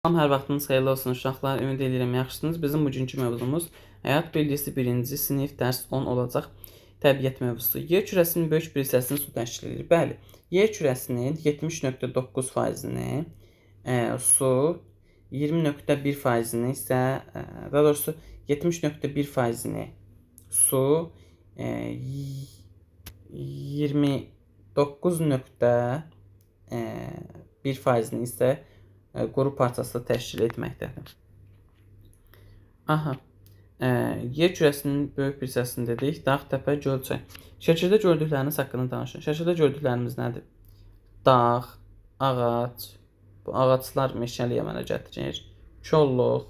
Salam, hər vaxtınız xeyirli olsun uşaqlar. Ümid edirəm yaxşısınız. Bizim bugünkü mövzumuz həyat bilgisi 1-ci sinif dərs 10 olacaq. Təbiət mövzusu. Yer kürəsinin böyük bir hissəsini su təşkil edir. Bəli, yer kürəsinin 70,9%-ni su, 20,1%-ni isə daha doğrusu 70,1%-ni su, 29,1%-ni isə quru parçası təşkil etməkdədir. Yer kürəsinin böyük bir hissəsini dedik. Dağ, təpə, göl, çay. Şəkildə gördükləriniz haqqında danışın. Şəkildə gördüklərimiz nədir? Dağ, ağac, bu ağaclar meşəli əmələ gətirir. Kolluq,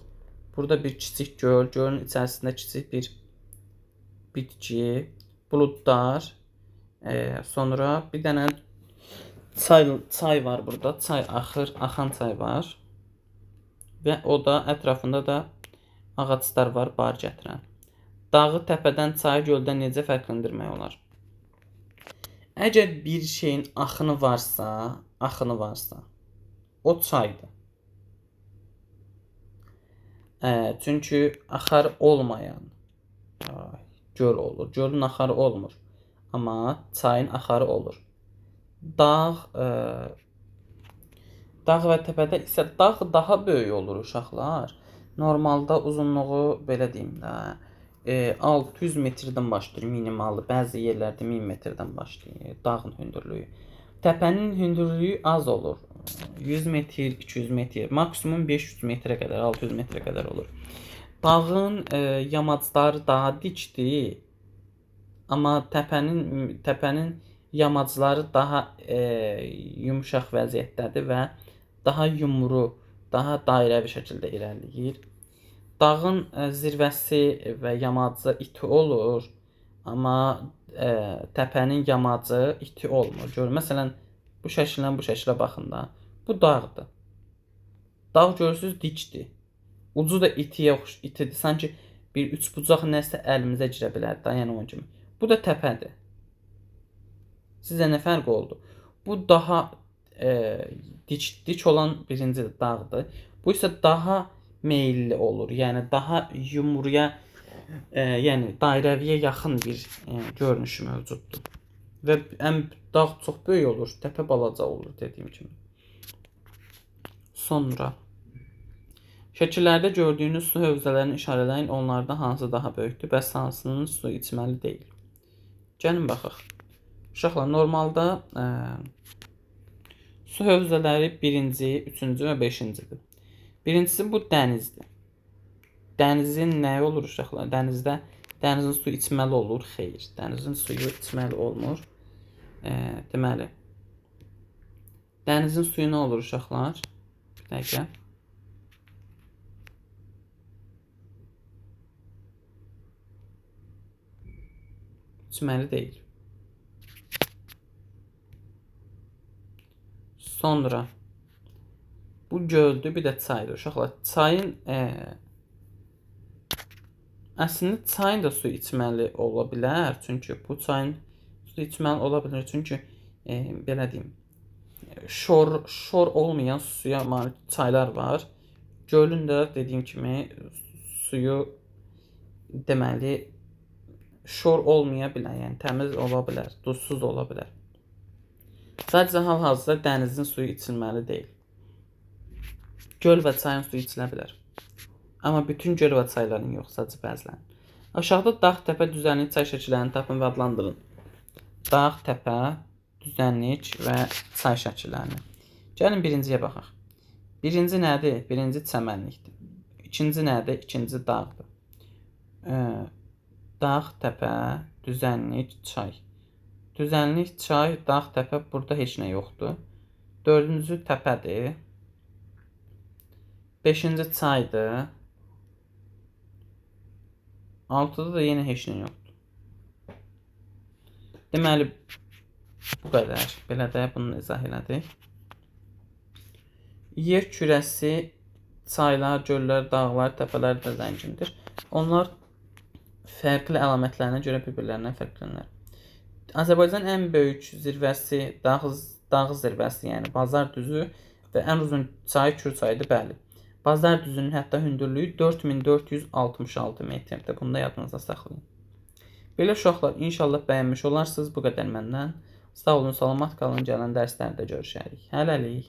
burada bir kiçik göl, gölün içərisində kiçik bir bitki, buludlar, sonra bir dənə çay var burada. Çay axır, axan çay var. Və o da ətrafında da ağaclar var, bar gətirən. Dağı təpədən, çayı göldən necə fərqləndirmək olar? Əgər bir şeyin axını varsa, o çaydır. Çünki axar olmayan göl olur. Gölün axarı olmur. Amma çayın axarı olur. Dağ və təpədə isə dağ daha böyük olur uşaqlar. Normalda uzunluğu belə deyim də 600 metrdən başlayır minimalı. Bəzi yerlərdə 1000 metrdən başlayır dağın hündürlüyü. Təpənin hündürlüyü az olur. 100 metr, 200 metr, maksimum 500 metrə qədər, 600 metrə qədər olur. Dağın yamacları daha dikdir. Amma təpənin yamacları daha yumşaq vəziyyətdədir və daha yumru, daha dairəvi şəkildə irəliləyir. Dağın zirvəsi və yamacı iti olur, amma təpənin yamacı iti olmur. Görün, məsələn, bu şəkildən bu şəkilə baxın da. Bu dağdır. Dağ görürsünüz dikdir. Ucu da itidir. Sanki bir üçbucaq nəsə əlimizə girə bilər də, yəni onun kimi. Bu da təpədir. Sizə nə fərq oldu? Bu daha dik olan birinci dağdır. Bu isə daha meyilli olur. Yəni daha yumruya, yəni dairəviyə yaxın bir görünüşü mövcuddur. Və dağ çox böyük olur, təpə balaca olur dediyim kimi. Sonra şəkillərdə gördüyünüz su hövzələrini işarələyin. Onlardan hansı daha böyükdür? Bəs hansının su içməli deyil? Gəlin baxaq. Uşaqlar, normalda su hövzələri 1-ci, 3-cü və 5-cidir. Birincisi bu dənizdir. Dənizin nəyi olur uşaqlar? Dənizin suyu içməli olur? Xeyr. Dənizin suyu içməli olmur. Deməli, dənizin suyu nə olur uşaqlar? Bir dəqiqə. İçməli deyil. Sonra bu göldür, bir də çaydır uşaqlar. Çayın əslində çayın da su içməli ola bilər. Çünki bu çayın su içməli ola bilər. Çünki belə deyim, şor olmayan suya malik çaylar var. Gölün də dediyim kimi suyu deməli şor olmaya bilər. Yəni təmiz ola bilər, duzsuz ola bilər. Sadəcə hal-hazırda dənizin suyu içilməli deyil. Göl və çayın suyu içilə bilər. Amma bütün göl və çayların yox, sadəcə bəzilərin. Aşağıda dağ, təpə, düzənlik, çay şəkillərini tapın və adlandırın. Dağ, təpə, düzənlik və çay şəkillərini. Gəlin birinciyə baxaq. Birinci nədir? Birinci çəmənlikdir. İkinci nədir? İkinci dağdır. Dağ, təpə, düzənlik, çay. Düzənlik, çay, dağ, təpə, burada heç nə yoxdur. Dördüncü təpədir. Beşinci çaydır. Altıda da yenə heç nə yoxdur. Deməli, bu qədər. Belə də bunu izah elədik. Yer kürəsi, çaylar, göllər, dağlar, təpələr də zəngindir. Onlar fərqli əlamətlərinə görə bir-birlərindən fərqlənirlər. Azərbaycanın ən böyük zirvəsi, dağ zirvəsi, yəni Bazar düzü və ən uzun çay Kür çayıdır, bəli. Bazar düzünün hətta hündürlüyü 4466 metrdir. Bunu da yadınızda saxlayın. Belə uşaqlar, inşallah bəyənmiş olarsınız. Bu qədər məndən. Sağ olun, salamat qalın. Gələn dərslərdə görüşərik. Hələlik.